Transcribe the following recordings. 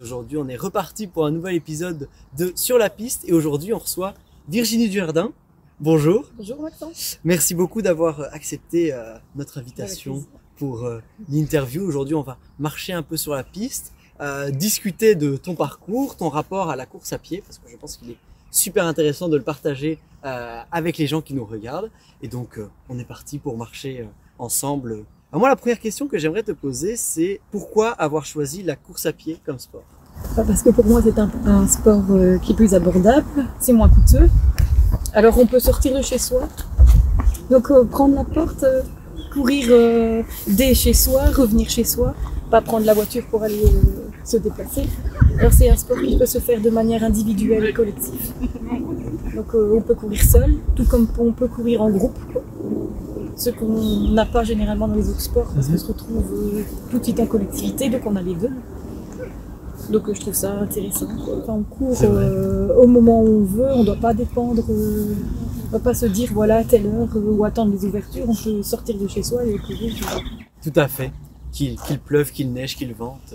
Aujourd'hui, on est reparti pour un nouvel épisode de Sur la piste et aujourd'hui, on reçoit Virginie Dujardin. Bonjour. Bonjour Maxence. Merci beaucoup d'avoir accepté notre invitation pour l'interview. Aujourd'hui, on va marcher un peu sur la piste, discuter de ton parcours, ton rapport à la course à pied, parce que je pense qu'il est super intéressant de le partager avec les gens qui nous regardent. Et donc, on est parti pour marcher ensemble. Alors moi, la première question que j'aimerais te poser, c'est pourquoi avoir choisi la course à pied comme sport? Parce que pour moi, c'est un sport qui est plus abordable, c'est moins coûteux. Alors, on peut sortir de chez soi, donc prendre la porte, courir dès chez soi, revenir chez soi, pas prendre la voiture pour aller se déplacer. Alors, c'est un sport qui peut se faire de manière individuelle et collective. Donc, on peut courir seul, tout comme on peut courir en groupe, quoi. Ce qu'on n'a pas généralement dans les autres sports, parce qu'on se retrouve tout de suite en collectivité, donc on a les deux. Donc je trouve ça intéressant, quoi. Enfin, on court au moment où on veut, on ne doit pas dépendre, on ne va pas se dire voilà à telle heure ou attendre les ouvertures, on peut sortir de chez soi et courir. Tout à fait, qu'il pleuve, qu'il neige, qu'il vente.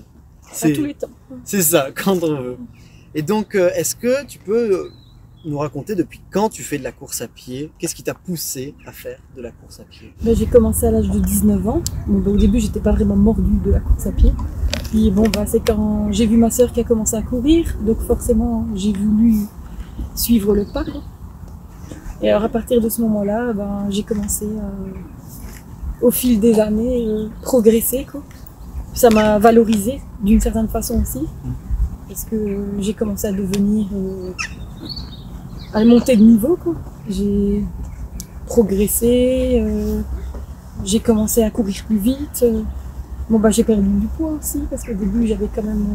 À tous les temps. C'est ça, quand on veut. Et donc, est-ce que tu peux nous raconter depuis quand tu fais de la course à pied? Qu'est-ce qui t'a poussé à faire de la course à pied? J'ai commencé à l'âge de 19 ans. Au début, j'étais pas vraiment mordue de la course à pied. Puis c'est quand j'ai vu ma sœur qui a commencé à courir, donc forcément, j'ai voulu suivre le pas, quoi. Et alors à partir de ce moment-là, j'ai commencé au fil des années progresser, quoi. Ça m'a valorisée d'une certaine façon aussi, parce que j'ai commencé à devenir à monter de niveau, quoi. J'ai progressé, j'ai commencé à courir plus vite. J'ai perdu du poids aussi, parce qu'au début j'avais quand même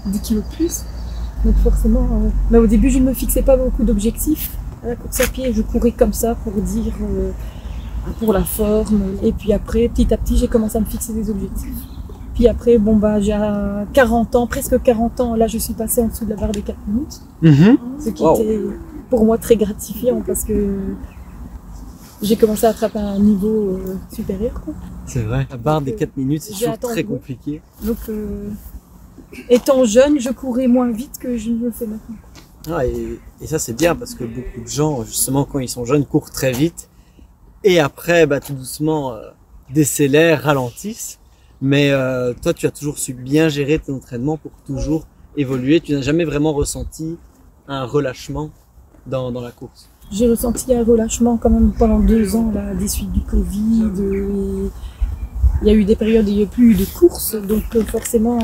10 kilos de plus. Donc forcément, mais au début je ne me fixais pas beaucoup d'objectifs. À la course à pied, je courais comme ça pour dire, pour la forme. Et puis après, petit à petit, j'ai commencé à me fixer des objectifs. Puis après, j'ai 40 ans, presque 40 ans, là je suis passée en dessous de la barre des 4 minutes. Ce qui était pour moi très gratifiant parce que j'ai commencé à attraper un niveau supérieur, quoi. C'est vrai, la barre des 4 minutes, c'est toujours très compliqué. Donc, étant jeune, je courais moins vite que je ne le fais maintenant. Ah, et ça, c'est bien parce que beaucoup de gens, justement, quand ils sont jeunes, courent très vite. Et après, tout doucement, décélèrent, ralentissent. Mais toi, tu as toujours su bien gérer ton entraînement pour toujours évoluer. Tu n'as jamais vraiment ressenti un relâchement dans la course? J'ai ressenti un relâchement quand même pendant 2 ans, là, des suites du Covid. Il y a eu des périodes où il n'y a plus eu de course, donc forcément,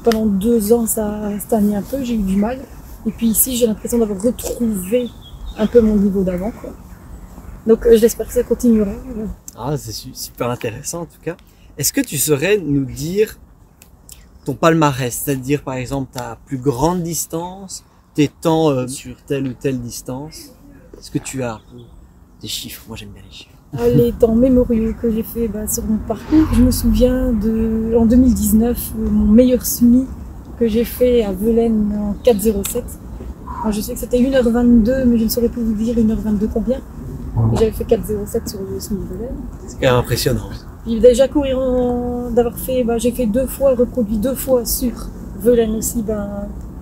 pendant 2 ans, ça a stagné un peu, j'ai eu du mal. Et puis ici, j'ai l'impression d'avoir retrouvé un peu mon niveau d'avant, quoi. Donc j'espère que ça continuera. Ah, c'est super intéressant en tout cas. Est-ce que tu saurais nous dire ton palmarès, c'est-à-dire par exemple ta plus grande distance, tes temps sur telle ou telle distance? Est-ce que tu as des chiffres? Moi j'aime bien les chiffres. Les temps mémoriaux que j'ai fait sur mon parcours, je me souviens en 2019, mon meilleur semi que j'ai fait à Velaines en 4,07. Je sais que c'était 1h22, mais je ne saurais plus vous dire 1h22 combien. J'avais fait 4,07 sur le semi de Velaines. C'est quand même impressionnant. Puis déjà courir d'avoir fait, j'ai fait 2 fois, reproduit 2 fois sur Velaines aussi,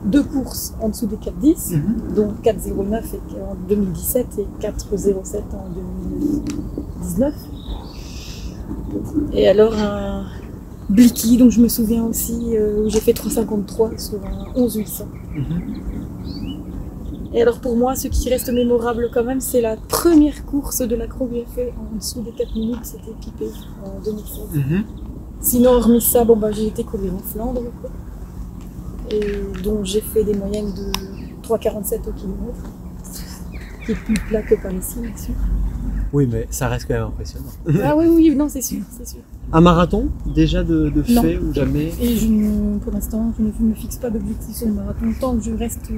2 courses en dessous des 4,10, donc 4,09 en 2017 et 4,07 en 2019. Et alors un Blicky, dont je me souviens aussi, où j'ai fait 3,53 sur un 11,800. Et alors pour moi, ce qui reste mémorable quand même, c'est la première course de l'accro que j'ai fait en dessous des 4 minutes, c'était Pipé en 2016. Sinon, hormis ça, j'ai été courir en Flandre, quoi. Et dont j'ai fait des moyennes de 3,47 au kilomètre, qui est plus plat que par ici, bien sûr. Oui, mais ça reste quand même impressionnant. Ah oui, non, c'est sûr, c'est sûr. Un marathon, déjà de fait ou jamais? Et pour l'instant, je ne me fixe pas d'objectif sur le marathon. Tant que je reste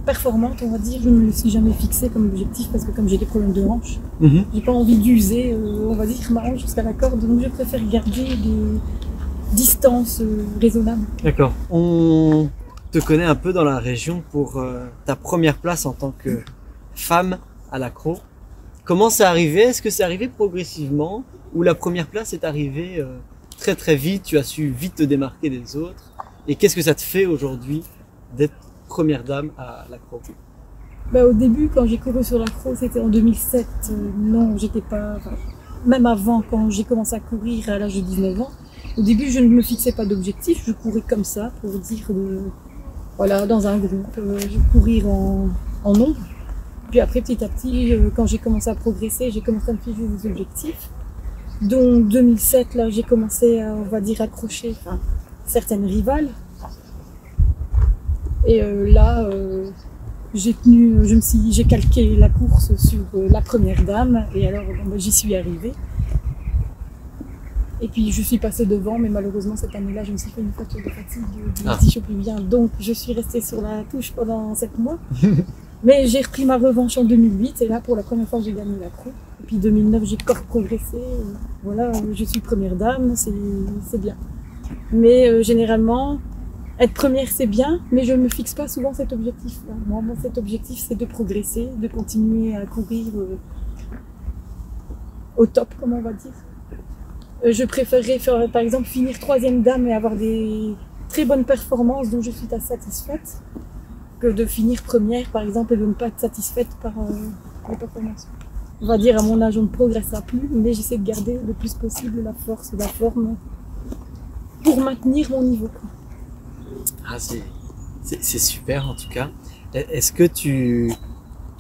performante, on va dire, je ne me le suis jamais fixé comme objectif parce que comme j'ai des problèmes de hanche, j'ai pas envie d'user, on va dire, ma hanche jusqu'à la corde, donc je préfère garder des distances raisonnables. D'accord. On te connaît un peu dans la région pour ta première place en tant que femme à l'accro. Comment c'est arrivé? Est-ce que c'est arrivé progressivement ou la première place est arrivée très très vite, tu as su vite te démarquer des autres Et qu'est-ce que ça te fait aujourd'hui d'être première dame à l'accro? Au début, quand j'ai couru sur l'accro, c'était en 2007. Non, j'étais pas... même avant, quand j'ai commencé à courir à l'âge de 19 ans, au début, je ne me fixais pas d'objectif. Je courais comme ça, pour dire, voilà, dans un groupe, courir en nombre. Puis après, petit à petit, quand j'ai commencé à progresser, j'ai commencé à me fixer des objectifs. Donc 2007, là, j'ai commencé à, on va dire, accrocher certaines rivales. Et là, j'ai calqué la course sur la première dame. Et alors, j'y suis arrivée. Et puis je suis passée devant, mais malheureusement cette année-là, je me suis fait une fracture de fatigue, si je sais plus bien. Donc je suis restée sur la touche pendant 7 mois. Mais j'ai repris ma revanche en 2008 et là, pour la première fois, j'ai gagné l'accro. Et puis 2009, j'ai encore progressé. Voilà, je suis première dame, c'est bien. Mais généralement, être première, c'est bien, mais je ne me fixe pas souvent cet objectif-là. Moi, cet objectif, c'est de progresser, de continuer à courir au top, comme on va dire. Je préférerais faire, par exemple, finir 3e dame et avoir des très bonnes performances dont je suis satisfaite, que de finir première, par exemple, et de ne pas être satisfaite par les performances. On va dire, à mon âge, on ne progressera plus, mais j'essaie de garder le plus possible la force, la forme, pour maintenir mon niveau. Ah, c'est super en tout cas. Est-ce que tu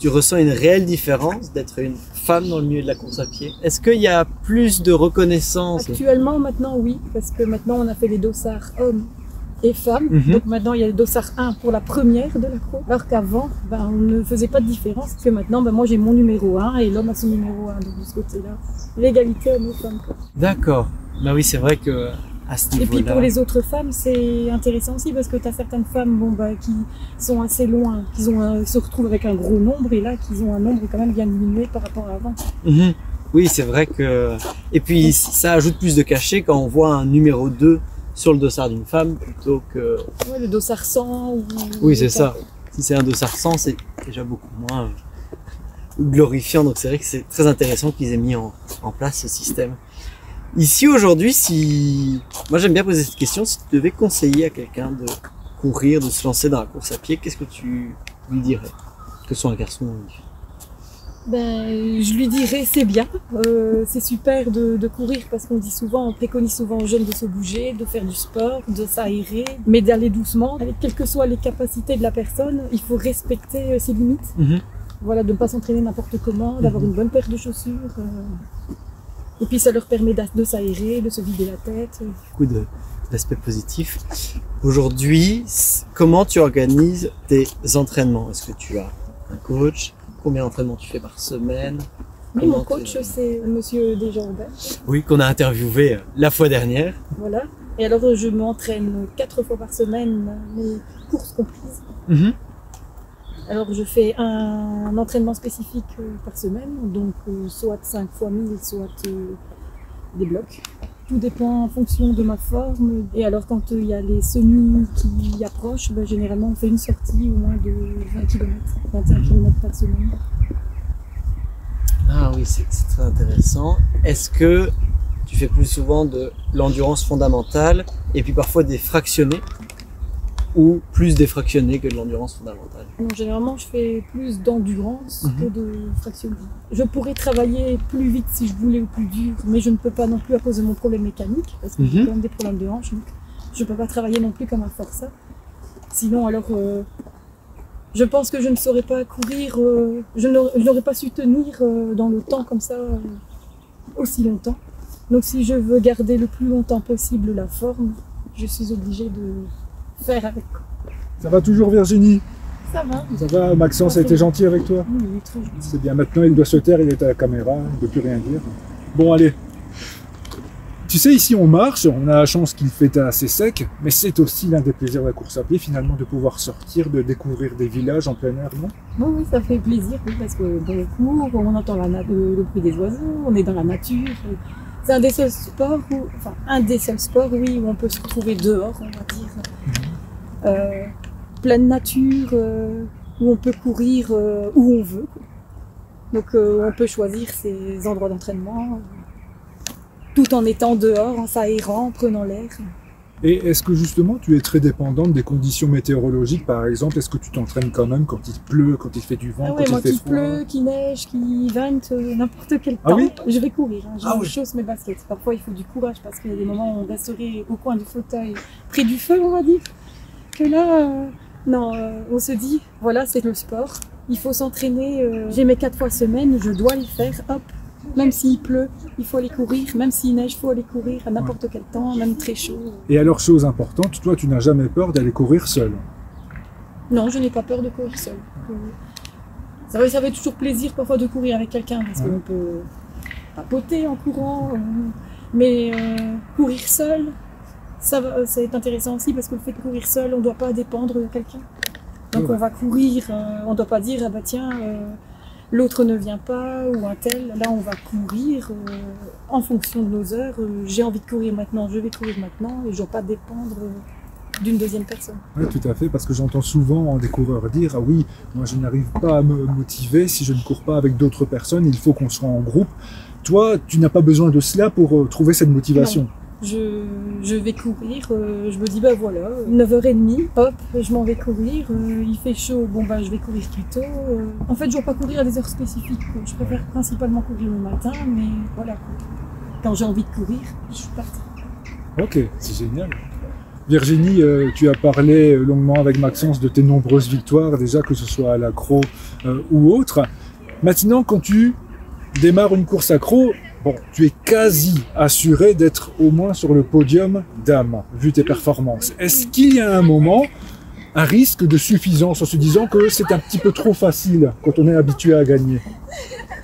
ressens une réelle différence d'être une femme dans le milieu de la course à pied? Est-ce qu'il y a plus de reconnaissance? Actuellement, maintenant, oui, parce que maintenant, on a fait les dossards hommes et femmes. Donc maintenant, il y a le dossard 1 pour la première de l'accro. Alors qu'avant, on ne faisait pas de différence. Parce que maintenant, moi, j'ai mon numéro 1 et l'homme a son numéro 1. Donc de ce côté-là, l'égalité homme-femme. D'accord. Bah oui, c'est vrai que à ce niveau-là... Et puis pour les autres femmes, c'est intéressant aussi parce que tu as certaines femmes qui sont assez loin, qui se retrouvent avec un gros nombre et là, qui ont un nombre quand même bien diminué par rapport à avant. Oui, c'est vrai que... Et puis, ça ajoute plus de cachet quand on voit un numéro 2 sur le dossard d'une femme plutôt que... Ouais, le dossard 100 ou... Oui, c'est ça. Si c'est un dossard 100, c'est déjà beaucoup moins glorifiant. Donc c'est vrai que c'est très intéressant qu'ils aient mis en place ce système. Ici, aujourd'hui, moi j'aime bien poser cette question, si tu devais conseiller à quelqu'un de courir, de se lancer dans la course à pied, qu'est-ce que tu lui dirais? Que ce soit un garçon ou une fille? Je lui dirais c'est bien, c'est super de courir parce qu'on dit souvent, on préconise souvent aux jeunes de se bouger, de faire du sport, de s'aérer, mais d'aller doucement. Quelles que soient les capacités de la personne, il faut respecter ses limites. Voilà, de ne pas s'entraîner n'importe comment, d'avoir une bonne paire de chaussures. Et puis ça leur permet de s'aérer, de se vider la tête. Beaucoup d'aspects positifs. Aujourd'hui, comment tu organises tes entraînements? Est-ce que tu as un coach? Combien d'entraînements tu fais par semaine? Oui, mon coach, c'est Monsieur Desjardins. Oui, qu'on a interviewé la fois dernière. Voilà. Et alors, je m'entraîne 4 fois par semaine, mes courses comprises. Alors, je fais un entraînement spécifique par semaine, donc soit 5 fois 1000, soit des blocs. Tout dépend en fonction de ma forme. Et alors, quand il y a les semis qui approchent, généralement, on fait une sortie au moins de 20 km, 21 km par semaine. Ah oui, c'est très intéressant. Est-ce que tu fais plus souvent de l'endurance fondamentale et puis parfois des fractionnés ou plus des fractionnés que de l'endurance fondamentale? Non, généralement, je fais plus d'endurance que de fractionnés. Je pourrais travailler plus vite si je voulais ou plus dur, mais je ne peux pas non plus à cause de mon problème mécanique, parce que j'ai quand même des problèmes de hanche, donc je ne peux pas travailler non plus comme un forçat. Sinon, alors, je pense que je ne saurais pas courir, je n'aurais pas su tenir dans le temps comme ça aussi longtemps. Donc si je veux garder le plus longtemps possible la forme, je suis obligée de faire avec. Ça va toujours, Virginie? Ça va. Ça va, Maxence a été gentil avec toi? Oui, très gentil. C'est bien, maintenant il doit se taire, il est à la caméra, il ne peut plus rien dire. Bon, allez. Tu sais, ici on marche, on a la chance qu'il fait assez sec, mais c'est aussi l'un des plaisirs de la course à pied, finalement, de pouvoir sortir, de découvrir des villages en plein air, non? Oui, ça fait plaisir, oui, parce que dans les cours, on entend le bruit des oiseaux, on est dans la nature. C'est un des seuls sports où on peut se retrouver dehors, on va dire. Pleine nature, où on peut courir où on veut. Donc on peut choisir ses endroits d'entraînement tout en étant dehors, en s'aérant, en prenant l'air. Et est-ce que justement tu es très dépendante des conditions météorologiques, par exemple? Est-ce que tu t'entraînes quand même quand il pleut, quand il fait du vent, Ah quand ouais, il moi fait qu'il froid? pleut, qu'il neige, qu'il vente, n'importe quel Ah temps, oui je vais courir. Hein. Ah oui. Je chausse mes baskets. Parfois il faut du courage parce qu'il y a des moments où on resterait au coin du fauteuil, près du feu on va dire. Que là, non, on se dit, voilà c'est le sport. Il faut s'entraîner. J'ai mes 4 fois semaine, je dois les faire, hop. Même s'il pleut, il faut aller courir. Même s'il neige, il faut aller courir à n'importe quel temps, même très chaud. Et alors, chose importante, toi, tu n'as jamais peur d'aller courir seul? Non, je n'ai pas peur de courir seul. Ça fait toujours plaisir parfois de courir avec quelqu'un parce qu'on peut papoter en courant. Mais courir seul, c'est intéressant aussi parce que le fait de courir seul, on ne doit pas dépendre de quelqu'un. Donc on va courir, on ne doit pas dire ah bah tiens l'autre ne vient pas ou un tel. Là on va courir en fonction de nos heures. J'ai envie de courir maintenant, je vais courir maintenant et je ne dois pas dépendre d'une deuxième personne. Oui, tout à fait, parce que j'entends souvent des coureurs dire ah oui, moi je n'arrive pas à me motiver si je ne cours pas avec d'autres personnes, il faut qu'on soit en groupe. Toi, tu n'as pas besoin de cela pour trouver cette motivation. Non. Je vais courir, je me dis bah voilà, 9h30, hop, je m'en vais courir, il fait chaud, bon bah je vais courir plus tôt. En fait je ne vais pas courir à des heures spécifiques, quoi. Je préfère principalement courir le matin, mais voilà quoi. Quand j'ai envie de courir, je suis partie. Ok, c'est génial. Virginie, tu as parlé longuement avec Maxence de tes nombreuses victoires, déjà que ce soit à l'accro ou autre. Maintenant, quand tu démarres une course accro, bon, tu es quasi assuré d'être au moins sur le podium dames, vu tes performances. Est-ce qu'il y a un moment, un risque de suffisance en se disant que c'est un petit peu trop facile quand on est habitué à gagner?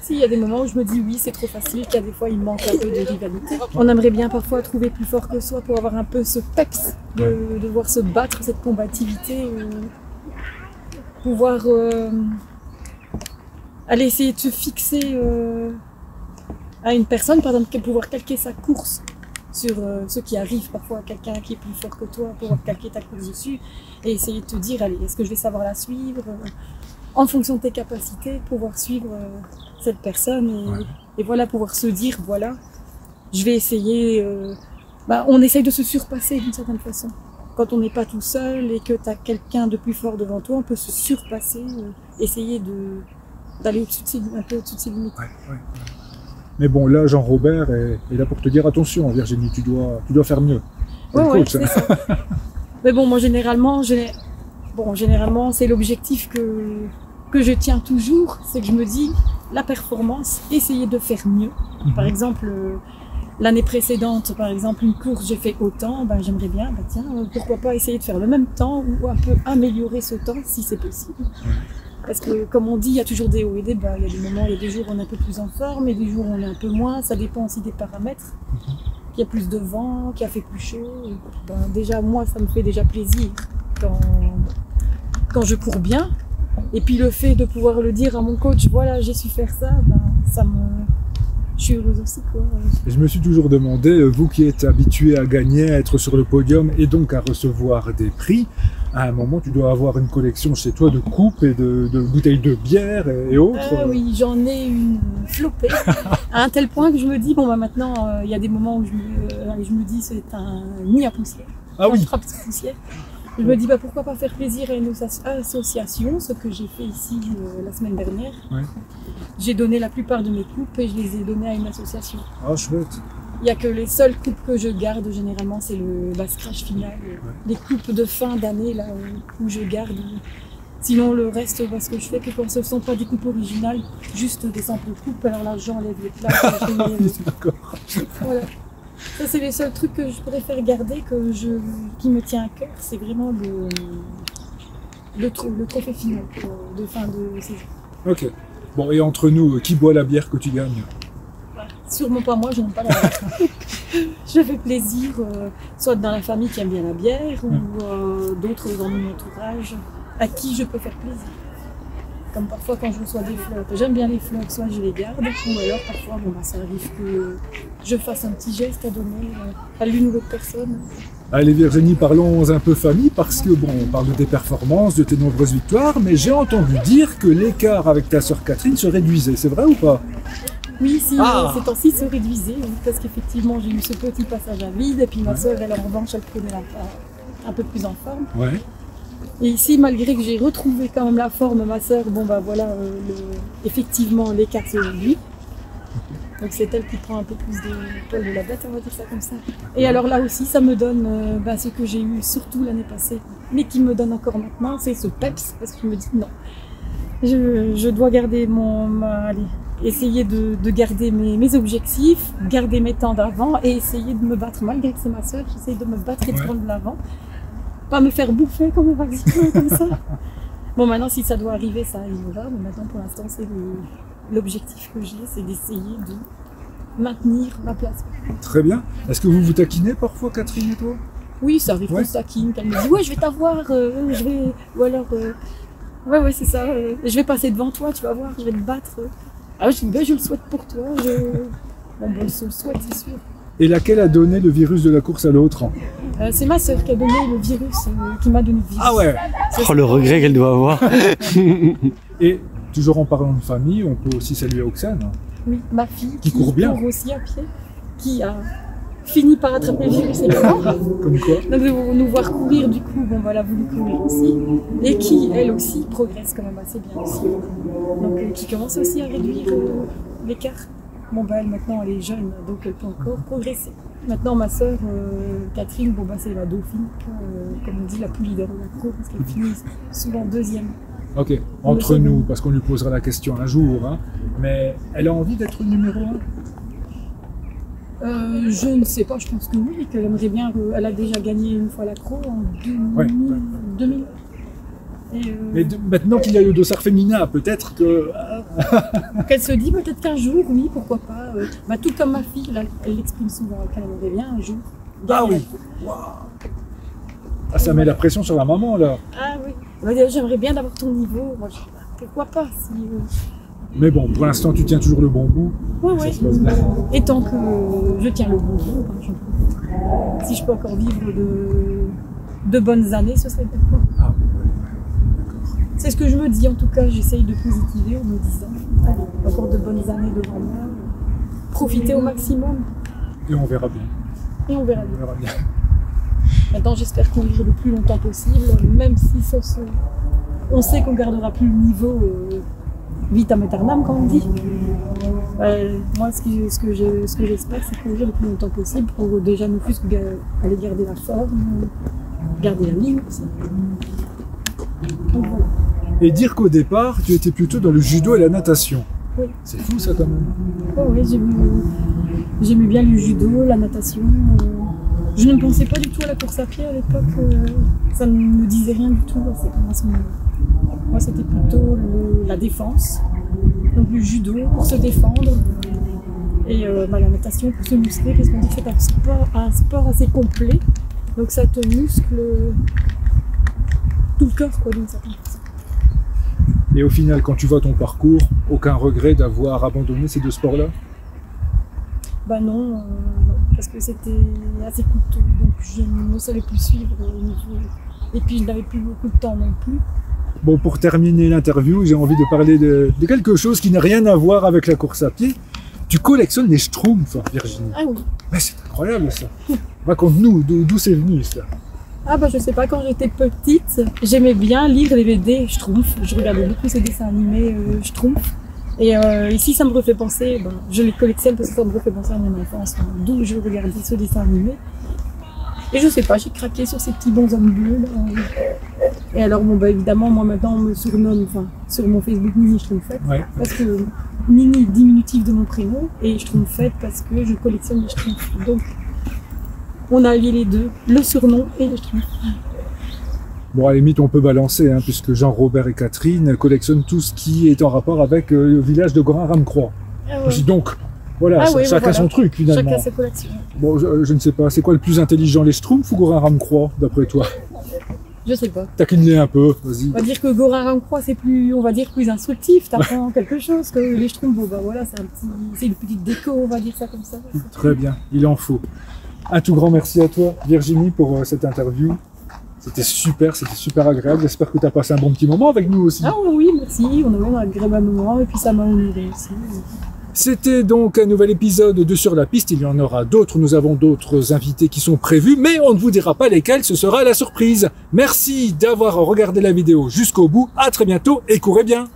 Si, il y a des moments où je me dis oui, c'est trop facile, qu'il y a des fois il manque un peu de rivalité. On aimerait bien parfois trouver plus fort que soi pour avoir un peu ce peps, de devoir se battre, cette combativité, pouvoir aller essayer de se fixer à une personne, par exemple, pouvoir calquer sa course sur ce qui arrive parfois, quelqu'un qui est plus fort que toi, pouvoir calquer ta course dessus et essayer de te dire, allez, est-ce que je vais savoir la suivre en fonction de tes capacités, pouvoir suivre cette personne et voilà, pouvoir se dire, voilà, je vais essayer, on essaye de se surpasser d'une certaine façon. Quand on n'est pas tout seul et que tu as quelqu'un de plus fort devant toi, on peut se surpasser, essayer d'aller un peu au-dessus de ses limites. Mais bon, là, Jean-Robert est là pour te dire attention, Virginie, tu dois faire mieux. Oui, c'est ça. Mais bon, moi, généralement, c'est l'objectif que je tiens toujours, c'est que je me dis, la performance, essayer de faire mieux. Par exemple, l'année précédente, par exemple, une course, j'ai fait autant, j'aimerais bien, pourquoi pas essayer de faire le même temps ou un peu améliorer ce temps si c'est possible. Parce que, comme on dit, il y a toujours des hauts et des bas. Il y a des moments, il y a des jours où on est un peu plus en forme, et des jours où on est un peu moins. Ça dépend aussi des paramètres. Il y a plus de vent, qu'il a fait plus chaud. Déjà, moi, ça me fait déjà plaisir quand je cours bien. Et puis le fait de pouvoir le dire à mon coach, voilà, j'ai su faire ça, je suis heureuse aussi, quoi. Et je me suis toujours demandé, vous qui êtes habitué à gagner, à être sur le podium et donc à recevoir des prix, à un moment tu dois avoir une collection chez toi de coupes et de bouteilles de bière et autres. Oui, j'en ai une flopée, à un tel point que je me dis, maintenant, il y a des moments où je me dis c'est un nid à poussière, un frappe de poussière. Je me dis pourquoi pas faire plaisir à une association, ce que j'ai fait ici la semaine dernière. J'ai donné la plupart de mes coupes et je les ai données à une association. Ah, chouette. Il n'y a que les seules coupes que je garde généralement, c'est le basse crash final. Les coupes de fin d'année là où je garde. Sinon le reste, ce que je fais, que quand ce ne sont pas des coupes originales, juste des simples coupes, alors là j'enlève les plaques. D'accord. Voilà. Ça, c'est les seuls trucs que je préfère garder, qui me tient à cœur, c'est vraiment le trophée final de fin de saison. Ok. Bon, et entre nous, qui boit la bière que tu gagnes? Sûrement pas moi, je n'aime pas la bière. Je fais plaisir, soit dans la famille qui aime bien la bière, ou d'autres dans mon entourage, à qui je peux faire plaisir. Comme parfois quand je reçois des fleurs, j'aime bien les fleurs, soit je les garde, ou alors parfois ça arrive que je fasse un petit geste à donner à l'une ou l'autre personne. Allez Virginie, parlons un peu famille, parce que on parle de tes performances, de tes nombreuses victoires, mais j'ai entendu dire que l'écart avec ta sœur Catherine se réduisait, c'est vrai ou pas? Oui, si Ah. ces temps-ci se réduisait, oui, parce qu'effectivement j'ai eu ce petit passage à vide, et puis ma sœur, elle en revanche, elle prenait un peu plus en forme. Ouais. Et ici, malgré que j'ai retrouvé quand même la forme, ma sœur, bon bah voilà, effectivement l'écart se réduit. Donc c'est elle qui prend un peu plus de poil de la bête, on va dire ça comme ça. Et alors là aussi, ça me donne ce que j'ai eu surtout l'année passée, mais qui me donne encore maintenant, c'est ce peps, parce que je me dis non, je dois garder allez, essayer de garder mes objectifs, garder mes temps d'avant et essayer de me battre, malgré que c'est ma sœur, j'essaye de me battre et de prendre de l'avant. Pas me faire bouffer comme on va dire, comme ça. Bon, maintenant, si ça doit arriver, ça arrivera, mais maintenant, pour l'instant, c'est l'objectif que j'ai, c'est d'essayer de maintenir ma place. Très bien. Est-ce que vous vous taquinez parfois, Catherine et toi? Oui, ça arrive Ouais. qu'on se taquine, qu'elle me dit ouais, je vais t'avoir, je vais, ou alors ouais, c'est ça, je vais passer devant toi, tu vas voir, je vais te battre. Ah, je dis ben, je le souhaite pour toi, bon, ben, je le souhaite, c'est sûr. Et laquelle a donné le virus de la course à l'autre? C'est ma sœur qui a donné le virus, qui m'a donné le virus. Ah ouais. Oh, le regret qu'elle doit avoir. Et toujours en parlant de famille, on peut aussi saluer Oxane. Oui, ma fille Qui court bien. aussi à pied, qui a fini par attraper le virus également. Comme quoi? Donc de nous voir courir, du coup, bon, elle a voulu courir aussi. Et qui, elle aussi, progresse quand même assez bien aussi. Donc qui commence aussi à réduire l'écart. Bon, bah, elle, maintenant, elle est jeune, donc elle peut encore progresser. Maintenant, ma sœur, Catherine, bon, bah, c'est la dauphine, comme on dit, la plus leader de la cour, parce qu'elle finit souvent deuxième. Ok, entre nous, parce qu'on lui posera la question un jour, hein. Mais elle a envie d'être numéro 1? Je ne sais pas, je pense que oui, qu'elle aimerait bien. Elle a déjà gagné une fois la Cro en 2000. Et Mais maintenant qu'il y a le dossard féminin, peut-être que... qu'elle se dit peut-être qu'un jour, oui, pourquoi pas. Tout comme ma fille, là, elle l'exprime souvent, qu'elle aimerait bien un jour. Ah gagner oui. la Cro. Ah, ça met la pression sur la maman, là. Ah oui. Elle va dire, j'aimerais bien d'avoir ton niveau. Moi, je dis, pourquoi pas si, Mais bon, pour l'instant, tu tiens toujours le bon bout. Ouais, Ça ouais. se passe bien. Et tant que je tiens le bon bout, si je peux encore vivre de bonnes années, ce serait bien. Ah, ouais, d'accord. C'est ce que je me dis, en tout cas, j'essaye de positiver en me disant, allez, encore de bonnes années devant moi, profiter au maximum, Et on verra bien. et on verra On bien. verra bien. Maintenant, j'espère qu'on vivra le plus longtemps possible, même si on sait qu'on gardera plus le niveau vitam aeternam, comme on dit. Moi, ce que j'espère, c'est qu'on vivra le plus longtemps possible pour déjà ne plus aller garder la forme, garder la ligne aussi. Donc, voilà. Et dire qu'au départ, tu étais plutôt dans le judo et la natation. Oui. C'est fou, ça, quand même. Oh, oui, j'aimais bien le judo, la natation. Je ne pensais pas du tout à la course à pied à l'époque. Ça ne me disait rien du tout. Moi, c'était plutôt la défense. Donc le judo pour se défendre. Et la natation pour se muscler, parce qu'on dit que c'est un sport assez complet. Donc ça te muscle tout le corps, quoi, d'une certaine façon. Et au final, quand tu vois ton parcours, aucun regret d'avoir abandonné ces deux sports-là? Bah non, parce que c'était assez coûteux, donc je ne savais plus suivre au niveau. Et puis je n'avais plus beaucoup de temps non plus. Bon, pour terminer l'interview, j'ai envie de parler de quelque chose qui n'a rien à voir avec la course à pied. Tu collectionnes les schtroumpfs, Virginie. Ah oui. Mais c'est incroyable, ça. Raconte-nous, d'où c'est venu, ça? Ah bah je sais pas, quand j'étais petite, j'aimais bien lire les BD Schtroumpf. Je regardais beaucoup ces dessins animés Schtroumpf. Et ici ça me refait penser, je les collectionne parce que ça me refait penser à mon enfance, d'où je regardais ce dessin animé. Et je sais pas, j'ai craqué sur ces petits bonshommes bleus là. Et alors évidemment, moi maintenant on me surnomme, sur mon Facebook Nini Schtroumpfette, Ouais. parce que Nini diminutif de mon prénom, et Schtroumpfette parce que je collectionne les Schtroumpfs. Donc on a allié les deux, le surnom et les Schtroumpfs. Bon, à la limite, on peut balancer, hein, puisque Jean-Robert et Catherine collectionnent tout ce qui est en rapport avec le village de Gorin-Ramcroix. Ah ouais. Donc, voilà, Ah oui, chacun voilà. son truc, finalement. Chacun sa collection. Bon, je ne sais pas, c'est quoi le plus intelligent, les Schtroumpfs ou Gorin-Ramcroix, d'après toi? Je sais pas. Taquine-les un peu, vas-y. On va dire que Gorin-Ramcroix c'est plus, on va dire, plus instructif, t'apprends quelque chose, que les Schtroumpfs, voilà, c'est une petite déco, on va dire ça comme ça. Très bien, il en faut. Un tout grand merci à toi, Virginie, pour cette interview. C'était super agréable. J'espère que tu as passé un bon petit moment avec nous aussi. Ah oui, merci, on a eu un agréable moment et puis ça m'a honoré aussi. C'était donc un nouvel épisode de Sur la piste. Il y en aura d'autres. Nous avons d'autres invités qui sont prévus, mais on ne vous dira pas lesquels. Ce sera la surprise. Merci d'avoir regardé la vidéo jusqu'au bout. À très bientôt et courez bien.